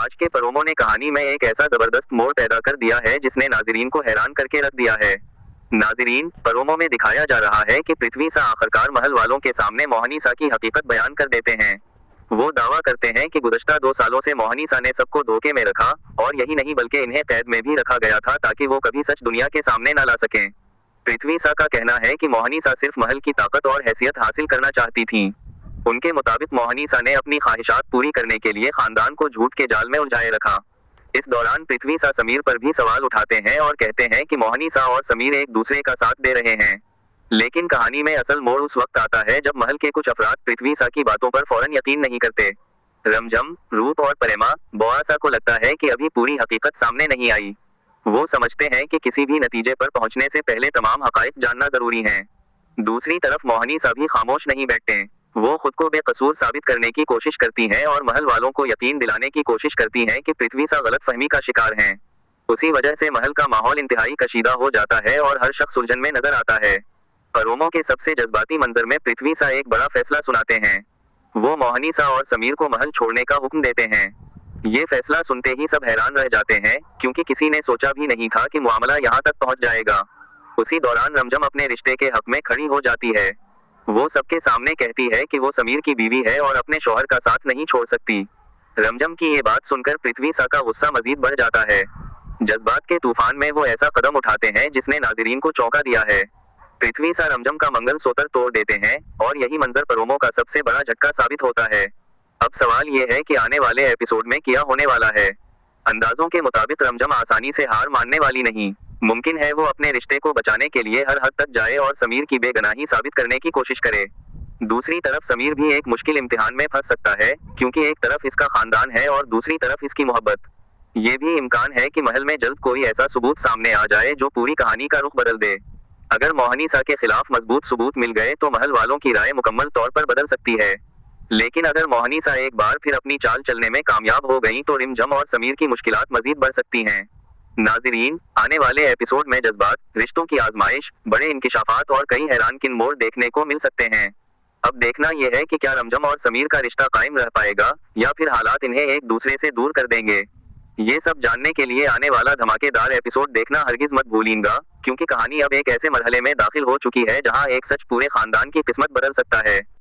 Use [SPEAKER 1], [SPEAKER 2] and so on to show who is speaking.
[SPEAKER 1] आज के प्रोमो ने कहानी में एक ऐसा जबरदस्त मोड़ पैदा कर दिया है जिसने नाजरीन को हैरान करके रख दिया है। नाजरीन, प्रोमो में दिखाया जा रहा है कि पृथ्वी सा आखिरकार महल वालों के सामने मोहनीसा की हकीकत बयान कर देते हैं। वो दावा करते हैं कि गुज़श्ता 2 सालों से मोहनीसा ने सबको धोखे में रखा, और यही नहीं बल्कि इन्हें कैद में भी रखा गया था ताकि वो कभी सच दुनिया के सामने न ला सकें। पृथ्वी सा का कहना है कि मोहनीसा सिर्फ महल की ताकत और हैसियत हासिल करना चाहती थी। उनके मुताबिक मोहनीसा ने अपनी ख्वाहिशात पूरी करने के लिए खानदान को झूठ के जाल में उलझाए रखा। इस दौरान पृथ्वी सा समीर पर भी सवाल उठाते हैं और कहते हैं कि मोहनीसा और समीर एक दूसरे का साथ दे रहे हैं। लेकिन कहानी में असल मोड़ उस वक्त आता है जब महल के कुछ अफराद पृथ्वी सा की बातों पर फौरन यकीन नहीं करते। रमजम, रूप और प्रेमा बोआसा को लगता है कि अभी पूरी हकीकत सामने नहीं आई। वो समझते हैं कि किसी भी नतीजे पर पहुंचने से पहले तमाम हकाइक जानना जरूरी है। दूसरी तरफ मोहनीसा भी खामोश नहीं बैठते। वो खुद को बेकसूर साबित करने की कोशिश करती हैं और महल वालों को यकीन दिलाने की कोशिश करती हैं कि पृथ्वी सा गलतफहमी का शिकार हैं। उसी वजह से महल का माहौल इंतहाई कशीदा हो जाता है और हर शख्स उलझन में नजर आता है। प्रोमो के सबसे जज्बाती मंजर में पृथ्वी सा एक बड़ा फैसला सुनाते हैं। वो मोहनीसा और समीर को महल छोड़ने का हुक्म देते हैं। ये फैसला सुनते ही सब हैरान रह जाते हैं, क्योंकि किसी ने सोचा भी नहीं था कि मामला यहाँ तक पहुँच जाएगा। उसी दौरान रमजम अपने रिश्ते के हक में खड़ी हो जाती है। वो सबके सामने कहती है कि वो समीर की बीवी है और अपने शौहर का साथ नहीं छोड़ सकती। रमजम की ये बात सुनकर पृथ्वी सा का गुस्सा मजीद बढ़ जाता है। जज्बात के तूफान में वो ऐसा कदम उठाते हैं जिसने नाजरीन को चौंका दिया है। पृथ्वी सा रमजम का मंगलसूत्र तोड़ देते हैं, और यही मंजर प्रोमो का सबसे बड़ा झटका साबित होता है। अब सवाल ये है कि आने वाले एपिसोड में क्या होने वाला है। अंदाजों के मुताबिक रमजम आसानी से हार मानने वाली नहीं। मुमकिन है वो अपने रिश्ते को बचाने के लिए हर हद तक जाए और समीर की बेगनाही साबित करने की कोशिश करे। दूसरी तरफ समीर भी एक मुश्किल इम्तिहान में फंस सकता है, क्योंकि एक तरफ इसका खानदान है और दूसरी तरफ इसकी मोहब्बत। ये भी इम्कान है कि महल में जल्द कोई ऐसा सबूत सामने आ जाए जो पूरी कहानी का रुख बदल दे। अगर मोहनीसा के खिलाफ मजबूत सबूत मिल गए तो महल वालों की राय मुकम्मल तौर पर बदल सकती है। लेकिन अगर मोहनीसा एक बार फिर अपनी चाल चलने में कामयाब हो गई तो रिमझम और समीर की मुश्किलात मजीद बढ़ सकती हैं। नाजरीन, आने वाले एपिसोड में जज्बात, रिश्तों की आजमाइश, बड़े इंकिशाफात और कई हैरानकुन मोड़ देखने को मिल सकते हैं। अब देखना यह है कि क्या रमजम और समीर का रिश्ता कायम रह पाएगा या फिर हालात इन्हें एक दूसरे से दूर कर देंगे। ये सब जानने के लिए आने वाला धमाकेदार एपिसोड देखना हरगिज मत भूलिएगा, क्योंकि कहानी अब एक ऐसे मरहले में दाखिल हो चुकी है जहां एक सच पूरे खानदान की किस्मत बदल सकता है।